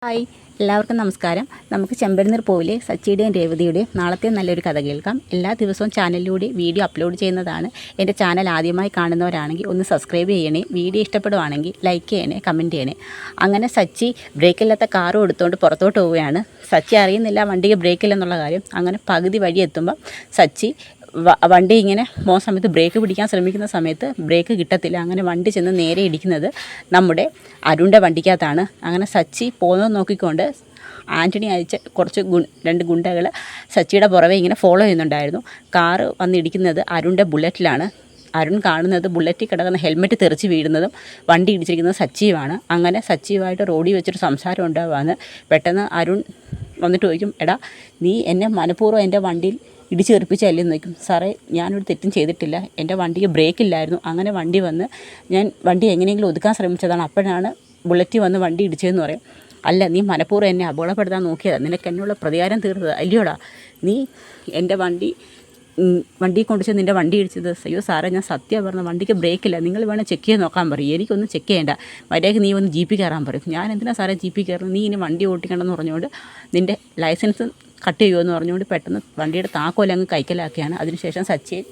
Hi, എല്ലാവർക്കും നമസ്കാരം. നമുക്ക് ചെമ്പരനീർ പൂവിലെ സച്ചിയുടെയും രേവതിയുടെയും നാളത്തെ നല്ലൊരു കഥ കേൾക്കാം. എല്ലാ ദിവസവും ചാനലിലൂടെ വീഡിയോ അപ്ലോഡ് ചെയ്യുന്നതാണ്. എൻ്റെ ചാനൽ ആദ്യമായി കാണുന്നവരാണെങ്കിൽ ഒന്ന് സബ്സ്ക്രൈബ് ചെയ്യണേ. വീഡിയോ ഇഷ്ടപ്പെടുവാണെങ്കിൽ ലൈക്ക് ചെയ്യണേ, കമൻറ്റ് ചെയ്യണേ. അങ്ങനെ സച്ചി ബ്രേക്കില്ലാത്ത കാറും എടുത്തുകൊണ്ട് പുറത്തോട്ട് പോവുകയാണ്. സച്ചി അറിയുന്നില്ല വണ്ടിക്ക് ബ്രേക്കില്ലെന്നുള്ള കാര്യം. അങ്ങനെ പകുതി വഴി എത്തുമ്പം സച്ചി വണ്ടി ഇങ്ങനെ പോകുന്ന സമയത്ത് ബ്രേക്ക് പിടിക്കാൻ ശ്രമിക്കുന്ന സമയത്ത് ബ്രേക്ക് കിട്ടത്തില്ല. അങ്ങനെ വണ്ടി ചെന്ന് നേരെ ഇടിക്കുന്നത് നമ്മുടെ അരുണിൻ്റെ വണ്ടിക്കകത്താണ്. അങ്ങനെ സച്ചി പോകുന്നത് നോക്കിക്കൊണ്ട് ആൻ്റണി അയച്ച രണ്ട് ഗുണ്ടകൾ സച്ചിയുടെ പുറവെ ഇങ്ങനെ ഫോളോ ചെയ്യുന്നുണ്ടായിരുന്നു. കാറ് വന്നിടിക്കുന്നത് അരുണിൻ്റെ ബുള്ളറ്റിലാണ്. അരുൺ കാണുന്നത് ബുള്ളറ്റിൽ കിടക്കുന്ന ഹെൽമെറ്റ് തെറിച്ച് വീഴുന്നതും വണ്ടി ഇടിച്ചിരിക്കുന്നത് സച്ചിയുമാണ്. അങ്ങനെ സച്ചിയുമായിട്ട് റോഡിൽ വെച്ചൊരു സംസാരം ഉണ്ടാവുകയാണ്. പെട്ടെന്ന് അരുൺ വന്നിട്ട് ചോദിക്കും, എടാ നീ എന്നെ മനഃപൂർവ്വം എൻ്റെ വണ്ടിയിൽ ഇടിച്ച് തെറിപ്പിച്ചല്ലെന്ന് നോക്കും. സാറേ, ഞാനൊരു തെറ്റും ചെയ്തിട്ടില്ല, എൻ്റെ വണ്ടിക്ക് ബ്രേക്കില്ലായിരുന്നു. അങ്ങനെ വണ്ടി വന്ന് ഞാൻ വണ്ടി എങ്ങനെയെങ്കിലും ഒതുക്കാൻ ശ്രമിച്ചതാണ്. അപ്പോഴാണ് ബുള്ളറ്റ് വന്ന് വണ്ടി ഇടിച്ചതെന്ന് പറയും. അല്ല, നീ മനഃപൂർവ്വം എന്നെ അപകടപ്പെടുത്താൻ നോക്കിയതാണ്, നിനക്ക് എന്നുള്ള പ്രതികാരം തീർത്തത് അല്ലയോടാ. നീ എൻ്റെ വണ്ടി കൊണ്ടുവച്ച് നിൻ്റെ വണ്ടി ഇടിച്ചത്. അയ്യോ സാറേ, ഞാൻ സത്യം പറഞ്ഞ വണ്ടിക്ക് ബ്രേക്കില്ല, നിങ്ങൾ വേണം ചെക്ക് ചെയ്ത് നോക്കാൻ പറയും. എനിക്കൊന്നും ചെക്ക് ചെയ്യേണ്ട, മര്യാദയ്ക്ക് നീ വന്ന് ജീപ്പിൽ കയറാൻ പറയും. ഞാൻ എന്തിനാ സാറേ ജീപ്പിൽ കയറുന്നത്, നീ ഇനി വണ്ടി ഓട്ടിക്കണമെന്ന് പറഞ്ഞുകൊണ്ട് നിൻ്റെ ലൈസൻസ് കട്ട് ചെയ്യുമെന്ന് പറഞ്ഞുകൊണ്ട് പെട്ടെന്ന് വണ്ടിയുടെ താക്കോൽ അങ്ങ് കൈക്കലാക്കിയാണ്. അതിനുശേഷം സച്ചിയെ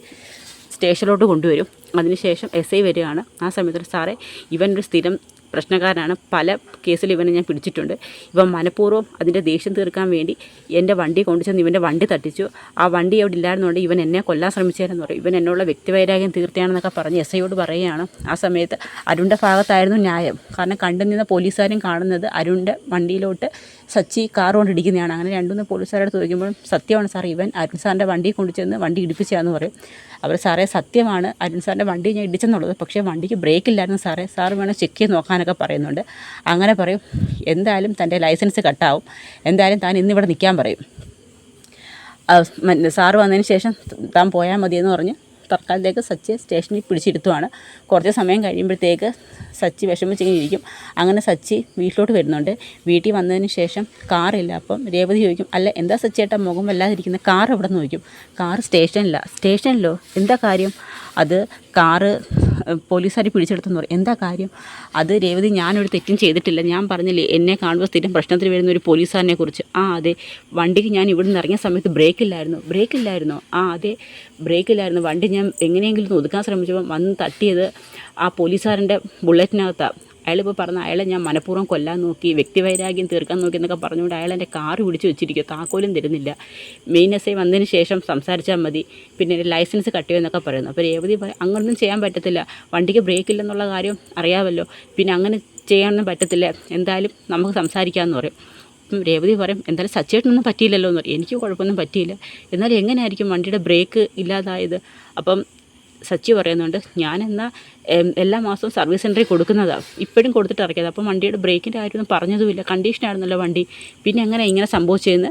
സ്റ്റേഷനിലോട്ട് കൊണ്ടുവരും. അതിനുശേഷം SI വരികയാണ്. ആ സമയത്ത്, സാറേ, ഇവനൊരു സ്ഥിരം പ്രശ്നക്കാരനാണ്, പല കേസിൽ ഇവനെ ഞാൻ പിടിച്ചിട്ടുണ്ട്. ഇവൻ മനഃപൂർവ്വം അതിൻ്റെ ദേഷ്യം തീർക്കാൻ വേണ്ടി എൻ്റെ വണ്ടി കൊണ്ടുചെന്ന് ഇവൻ്റെ വണ്ടി തട്ടിച്ചു. ആ വണ്ടി അവിടെ ഇല്ലായിരുന്നുകൊണ്ട് ഇവൻ എന്നെ കൊല്ലാൻ ശ്രമിച്ചതെന്ന് പറയും. ഇവൻ എന്നുള്ള വ്യക്തിവൈരാഗ്യം തീർത്തിയാണെന്നൊക്കെ പറഞ്ഞ് SIയോട് പറയുകയാണ്. ആ സമയത്ത് അരുണിൻ്റെ ഭാഗത്തായിരുന്നു ന്യായം. കാരണം കണ്ടു നിന്ന പോലീസുകാരും കാണുന്നത് അരുണിൻ്റെ വണ്ടിയിലോട്ട് സച്ചി കാർ കൊണ്ടിടിക്കുന്നതാണ്. അങ്ങനെ 2-3 പോലീസുകാരോട് ചോദിക്കുമ്പോഴും സത്യമാണ് സാർ, ഇവൻ അരുൺ സാറിൻ്റെ വണ്ടി കൊണ്ടുചെന്ന് വണ്ടി ഇടിപ്പിച്ചാന്ന് പറയും. അവർ, സാറേ സത്യമാണ്, അരുൺ സാറിൻ്റെ വണ്ടി ഞാൻ ഇടിച്ചെന്നുള്ളത്, പക്ഷേ വണ്ടിക്ക് ബ്രേക്ക് ഇല്ലായിരുന്നു സാറേ, സാർ വേണം ചെക്ക് ചെയ്ത് നോക്കാനൊക്കെ പറയുന്നുണ്ട്. അങ്ങനെ പറയും, എന്തായാലും തൻ്റെ ലൈസൻസ് കട്ടാവും, എന്തായാലും താൻ ഇന്നിവിടെ നിൽക്കാൻ പറയും. സാറ് വന്നതിന് ശേഷം താൻ പോയാൽ മതിയെന്ന് പറഞ്ഞ് തൽക്കാലത്തേക്ക് സച്ചിയെ സ്റ്റേഷനിൽ പിടിച്ചിരുത്തുവാണ്. കുറച്ച് സമയം കഴിയുമ്പോഴത്തേക്ക് സച്ചി വിഷമിച്ചിങ്ങനെ ഇരിക്കും. അങ്ങനെ സച്ചി വീട്ടിലോട്ട് വരുന്നുണ്ട്. വീട്ടിൽ വന്നതിന് ശേഷം കാറില്ല. അപ്പം രേവതി ചോദിക്കും, അല്ല എന്താ സച്ചിയേട്ടാ മുഖം വല്ലാതിരിക്കുന്നത്, കാർ എവിടെ നിന്ന് ചോദിക്കും. കാർ സ്റ്റേഷനിലോ, എന്താ കാര്യം? അത് കാറ് പോലീസുകാർ പിടിച്ചെടുത്തെന്ന് പറയും. എന്താ കാര്യം? അത് രേവതി, ഞാനൊരു തെറ്റും ചെയ്തിട്ടില്ല, ഞാൻ പറഞ്ഞില്ലേ എന്നെ കാണുമ്പോൾ സ്ഥിരം പ്രശ്നത്തിൽ വരുന്ന ഒരു പോലീസുകാരനെ കുറിച്ച്. അതെ, വണ്ടിക്ക് ഞാൻ ഇവിടെ നിന്ന് ഇറങ്ങിയ സമയത്ത് ബ്രേക്കില്ലായിരുന്നോ? അതെ, ബ്രേക്കില്ലായിരുന്നു. വണ്ടി ഞാൻ എങ്ങനെയെങ്കിലും ഒതുക്കാൻ ശ്രമിച്ചപ്പോൾ വന്ന് തട്ടിയത് ആ പോലീസുകാരൻ്റെ ബുള്ളറ്റിനകത്താണ്. അയാളിപ്പോൾ പറഞ്ഞ അയാളെ ഞാൻ മനഃപൂർവ്വം കൊല്ലാൻ നോക്കി, വ്യക്തിവൈരാഗ്യം തീർക്കാൻ നോക്കി എന്നൊക്കെ പറഞ്ഞുകൊണ്ട് അയാൾ എൻ്റെ കാറ് പിടിച്ച് വെച്ചിരിക്കുക, താക്കോലും തരുന്നില്ല. മെയിൻ SI വന്നതിന് ശേഷം സംസാരിച്ചാൽ മതി, പിന്നെ എൻ്റെ ലൈസൻസ് കട്ട് ചെയ്യുമെന്നൊക്കെ പറയുന്നു. അപ്പോൾ രേവതി പറയും, അങ്ങനൊന്നും ചെയ്യാൻ പറ്റത്തില്ല, വണ്ടിക്ക് ബ്രേക്കില്ലെന്നുള്ള കാര്യം അറിയാമല്ലോ, പിന്നെ അങ്ങനെ ചെയ്യാനൊന്നും പറ്റത്തില്ല, എന്തായാലും നമുക്ക് സംസാരിക്കാമെന്ന് പറയും. അപ്പം രേവതി പറയും, എന്തായാലും സച്ചേട്ടനൊന്നും പറ്റിയില്ലല്ലോ എന്ന് പറയും. എനിക്ക് കുഴപ്പമൊന്നും പറ്റിയില്ല, എന്നാലും എങ്ങനെയായിരിക്കും വണ്ടിയുടെ ബ്രേക്ക് ഇല്ലാതായത്? അപ്പം സച്ചി പറയുന്നുണ്ട്, ഞാനെന്നാൽ എല്ലാ മാസവും സർവീസ് സെൻറ്ററിൽ കൊടുക്കുന്നതാണ്, ഇപ്പോഴും കൊടുത്തിട്ട് ഇറക്കിയത്. അപ്പം വണ്ടിയുടെ ബ്രേക്കിൻ്റെ കാര്യമൊന്നും പറഞ്ഞതുമില്ല, കണ്ടീഷനായിരുന്നല്ലോ വണ്ടി, പിന്നെ എങ്ങനെ ഇങ്ങനെ സംഭവിച്ചതെന്ന്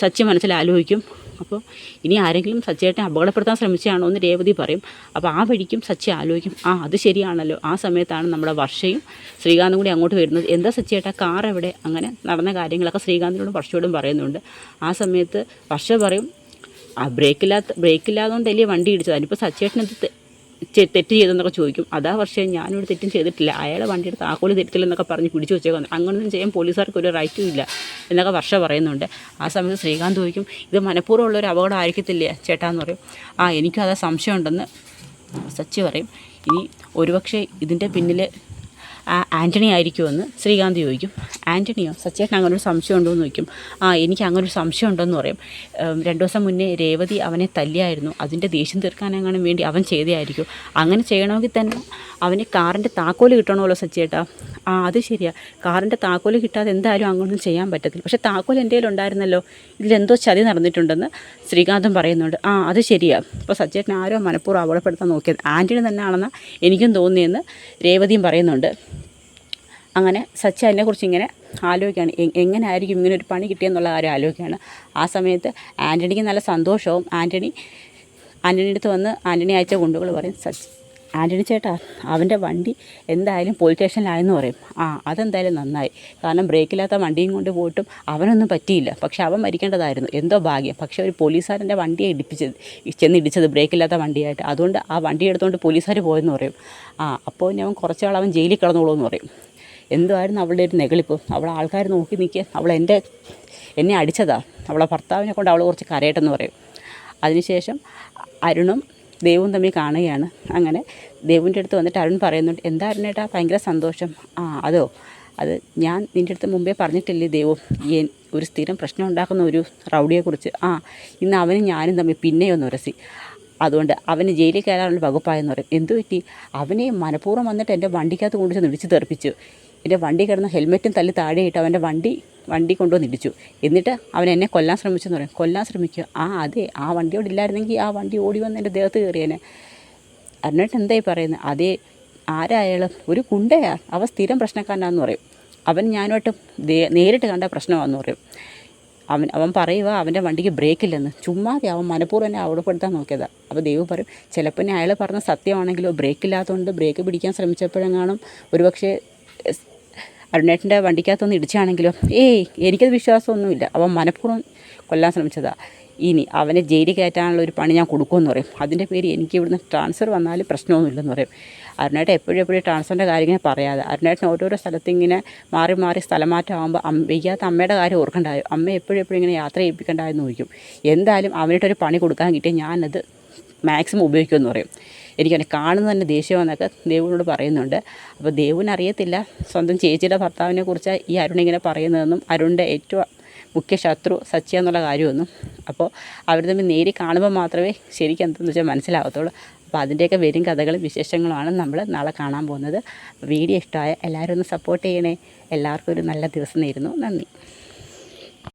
സച്ചി മനസ്സിൽ ആലോചിക്കും. അപ്പോൾ ഇനി ആരെങ്കിലും സച്ചിയേട്ടനെ അപകടപ്പെടുത്താൻ ശ്രമിച്ചാണോ എന്ന് രേവതി പറയും. അപ്പോൾ ആ വഴിക്കും സച്ചി ആലോചിക്കും, അത് ശരിയാണല്ലോ. ആ സമയത്താണ് നമ്മുടെ വർഷയും ശ്രീകാന്തും കൂടി അങ്ങോട്ട് വരുന്നത്. എന്താ സച്ചിയേട്ടാ, കാർ എവിടെ? അങ്ങനെ നടന്ന കാര്യങ്ങളൊക്കെ ശ്രീകാന്തിനോടും വർഷയോടും പറയുന്നുണ്ട്. ആ സമയത്ത് വർഷ പറയും, ബ്രേക്കില്ലാത്തതുകൊണ്ടല്ലേ വണ്ടി ഇടിച്ചത്, അതിനിപ്പോൾ സച്ചേട്ടനത് തെറ്റ് ചെയ്തെന്നൊക്കെ ചോദിക്കും. അതാ വർഷേ, ഞാനൊരു തെറ്റും ചെയ്തിട്ടില്ല, അയാളെ വണ്ടിയുടെ താക്കോല് തെറ്റില്ലെന്നൊക്കെ പറഞ്ഞ് പിടിച്ചു വെച്ചേക്കുന്നു, അങ്ങനൊന്നും ചെയ്യാൻ പോലീസുകാർക്ക് ഒരു റൈറ്റും ഇല്ല എന്നൊക്കെ വർഷ പറയുന്നുണ്ട്. ആ സമയത്ത് ശ്രീകാന്ത് ചോദിക്കും, ഇത് മനഃപൂർവ്വമുള്ളൊരു അപകടം ആയിരിക്കത്തില്ലേ ചേട്ടാന്ന് പറയും. എനിക്കും അതാ സംശയമുണ്ടെന്ന് സച്ചി പറയും. ഇനി ഒരുപക്ഷെ ഇതിൻ്റെ പിന്നിൽ ആൻ്റണി ആയിരിക്കുമെന്ന് ശ്രീകാന്ത് ചോദിക്കും. ആൻ്റണിയോ? സച്ചേട്ടൻ അങ്ങനൊരു സംശയം ഉണ്ടോ എന്ന് ചോദിക്കും. എനിക്ക് അങ്ങനൊരു സംശയം ഉണ്ടെന്ന് പറയും. 2 ദിവസം മുന്നേ രേവതി അവനെ തല്ലിയായിരുന്നു, അതിൻ്റെ ദേഷ്യം തീർക്കാനെങ്ങാനും വേണ്ടി അവൻ ചെയ്തതായിരിക്കും. അങ്ങനെ ചെയ്യണമെങ്കിൽ തന്നെ അവന് കാറിൻ്റെ താക്കോല് കിട്ടണമല്ലോ സച്ചേട്ടാ. അത് ശരിയാ, കാറിൻ്റെ താക്കോല് കിട്ടാതെ എന്തായാലും അങ്ങനൊന്നും ചെയ്യാൻ പറ്റത്തില്ല. പക്ഷേ താക്കോൽ എൻ്റെ കയ്യിലുണ്ടായിരുന്നല്ലോ, ഇതിലെന്തോ ചതി നടന്നിട്ടുണ്ടെന്ന് ശ്രീകാന്തും പറയുന്നുണ്ട്. അത് ശരിയാ, ഇപ്പോൾ സച്ചേട്ടൻ ആരോ മനഃപൂർവ്വം അപകടപ്പെടുത്താൻ നോക്കിയത്, ആൻ്റണി തന്നെയാണെന്ന് എനിക്കും തോന്നിയെന്ന് രേവതിയും പറയുന്നുണ്ട്. അങ്ങനെ സച്ചി അതിനെക്കുറിച്ച് ഇങ്ങനെ ആലോചിക്കുകയാണ്, എങ്ങനെ ആയിരിക്കും ഇങ്ങനെ ഒരു പണി കിട്ടിയെന്നുള്ള കാര്യം ആലോചിക്കുകയാണ്. ആ സമയത്ത് ആൻ്റണിക്ക് നല്ല സന്തോഷവും. ആൻ്റണിയുടെ അടുത്ത് വന്ന് ആൻ്റണി അയച്ച ഗുണ്ടുകൾ പറയും, ആൻ്റണി ചേട്ടാ, അവൻ്റെ വണ്ടി എന്തായാലും പോലീസ് സ്റ്റേഷനിലായെന്ന് പറയും. അതെന്തായാലും നന്നായി, കാരണം ബ്രേക്കില്ലാത്ത വണ്ടിയും കൊണ്ട് പോയിട്ടും അവനൊന്നും പറ്റിയില്ല, പക്ഷെ അവൻ മരിക്കേണ്ടതായിരുന്നു, എന്തോ ഭാഗ്യം. പക്ഷേ ഒരു പോലീസുകാരൻ്റെ വണ്ടിയെ ചെന്നിടിച്ചത് ബ്രേക്കില്ലാത്ത വണ്ടിയായിട്ട്, അതുകൊണ്ട് ആ വണ്ടി എടുത്തുകൊണ്ട് പോലീസുകാർ പോയെന്ന് പറയും. അപ്പോൾ ഞാൻ കുറച്ചാൾ അവൻ ജയിലിൽ കിടന്നോളൂ എന്ന് പറയും. എന്തുമായിരുന്നു അവളുടെ ഒരു നെകളിപ്പ്. അവൾ ആൾക്കാർ നോക്കി നിൽക്കുക, എന്നെ അടിച്ചതാ, അവളെ ഭർത്താവിനെ കൊണ്ട് അവൾ കുറച്ച് കരയട്ടെന്ന് പറയും. അതിനുശേഷം അരുണും ദേവും തമ്മിൽ കാണുകയാണ്. അങ്ങനെ ദേവുവിൻ്റെ അടുത്ത് വന്നിട്ട് അരുൺ പറയുന്നുണ്ട്, എന്താ അരുണേട്ടാ ഭയങ്കര സന്തോഷം? അത് ഞാൻ നിൻ്റെ അടുത്ത് മുമ്പേ പറഞ്ഞിട്ടില്ലേ ദേവു, ഒരു സ്ഥിരം പ്രശ്നം ഉണ്ടാക്കുന്ന ഒരു റൗഡിയെക്കുറിച്ച്. ഇന്ന് അവനും ഞാനും തമ്മിൽ പിന്നെയൊന്ന് ഉരസി. അതുകൊണ്ട് അവന് ജയിലിൽ കയറാനുള്ള വകുപ്പായെന്ന് പറയും. എന്തു പറ്റി? അവനെ മനഃപൂർവ്വം വന്നിട്ട് എൻ്റെ വണ്ടിക്കകത്ത് കൊണ്ടുവന്ന് ഇടിച്ച് തെറിപ്പിച്ചു. എൻ്റെ വണ്ടി കിടന്ന ഹെൽമെറ്റും തല്ലി താഴെയിട്ട് അവൻ്റെ വണ്ടി കൊണ്ടുവന്ന് ഇടിച്ചു. എന്നിട്ട് അവൻ എന്നെ കൊല്ലാൻ ശ്രമിച്ചെന്ന് പറയും. കൊല്ലാൻ ശ്രമിക്കുക? അതെ, ആ വണ്ടിയോട് ഇല്ലായിരുന്നെങ്കിൽ ആ വണ്ടി ഓടി വന്ന് എൻ്റെ ദേഹത്ത് കയറിയേനെ. അരുണേട്ടൻ എന്തായി പറയുന്നത്? അതേ, ആരായാലും ഒരു ഗുണ്ടയാ, അവ സ്ഥിരം പ്രശ്നക്കാരനാന്ന് പറയും. അവൻ ഞാനുമായിട്ട് നേരിട്ട് കണ്ട പ്രശ്നമാണെന്ന് പറയും. അവൻ പറയുക അവൻ്റെ വണ്ടിക്ക് ബ്രേക്കില്ലെന്ന്. ചുമ്മാതെ അവൻ മനഃപൂർവ്വം എന്നെ അവിടെപ്പെടുത്താൻ നോക്കിയതാണ്. അപ്പോൾ ദേവ് പറയും, ചിലപ്പോൾ അയാൾ പറഞ്ഞ സത്യമാണെങ്കിലോ, ബ്രേക്കില്ലാത്തതുകൊണ്ട് ബ്രേക്ക് പിടിക്കാൻ ശ്രമിച്ചപ്പോഴെങ്ങാനും ഒരുപക്ഷെ അരുണേട്ടൻ്റെ വണ്ടിക്കകത്തൊന്ന് ഇടിച്ചാണെങ്കിലോ, എനിക്കത് വിശ്വാസമൊന്നുമില്ല, അവൻ മനഃപൂർവ്വം കൊല്ലാൻ ശ്രമിച്ചതാണ്. ഇനി അവനെ ജയിലിൽ കയറ്റാനുള്ള ഒരു പണി ഞാൻ കൊടുക്കുമെന്ന് പറയും. അതിൻ്റെ പേര് എനിക്ക് ഇവിടുന്ന് ട്രാൻസ്ഫർ വന്നാലും പ്രശ്നമൊന്നുമില്ലെന്ന് പറയും. അരുണേട്ടൻ എപ്പോഴും ട്രാൻസ്ഫറിൻ്റെ കാര്യം പറയാതെ, അരുണേട്ടൻ ഓരോരോ സ്ഥലത്ത് ഇങ്ങനെ മാറി സ്ഥലം മാറ്റമാകുമ്പോൾ വയ്യാത്ത അമ്മയുടെ കാര്യം ഓർക്കണ്ടായോ, അമ്മ എപ്പോഴും ഇങ്ങനെ യാത്ര ചെയ്യിപ്പിക്കണ്ടായെന്ന് ചോദിക്കും. എന്തായാലും അവനായിട്ടൊരു പണി കൊടുക്കാൻ കിട്ടിയാൽ ഞാനത് മാക്സിമം ഉപയോഗിക്കുമെന്ന് പറയും. എനിക്കവനെ കാണുന്നത് തന്നെ ദേഷ്യമെന്നൊക്കെ ദേവുവിനോട് പറയുന്നുണ്ട്. അപ്പോൾ ദേവുവിന് അറിയത്തില്ല സ്വന്തം ചേച്ചിയുടെ ഭർത്താവിനെ കുറിച്ച് ഈ അരുൺ ഇങ്ങനെ പറയുന്നതെന്നും അരുണിൻ്റെ ഏറ്റവും മുഖ്യ ശത്രു സച്ചി എന്നുള്ള കാര്യമൊന്നും. അപ്പോൾ അവർ തമ്മിൽ നേരി കാണുമ്പോൾ മാത്രമേ ശരിക്കും എന്തെന്ന് വെച്ചാൽ മനസ്സിലാകത്തുള്ളൂ. അപ്പോൾ അതിൻ്റെയൊക്കെ വരും കഥകളും വിശേഷങ്ങളുമാണ് നമ്മൾ നാളെ കാണാൻ പോകുന്നത്. വീഡിയോ ഇഷ്ടമായ എല്ലാവരും ഒന്ന് സപ്പോർട്ട് ചെയ്യണേ. എല്ലാവർക്കും ഒരു നല്ല ദിവസം നേരുന്നു. നന്ദി.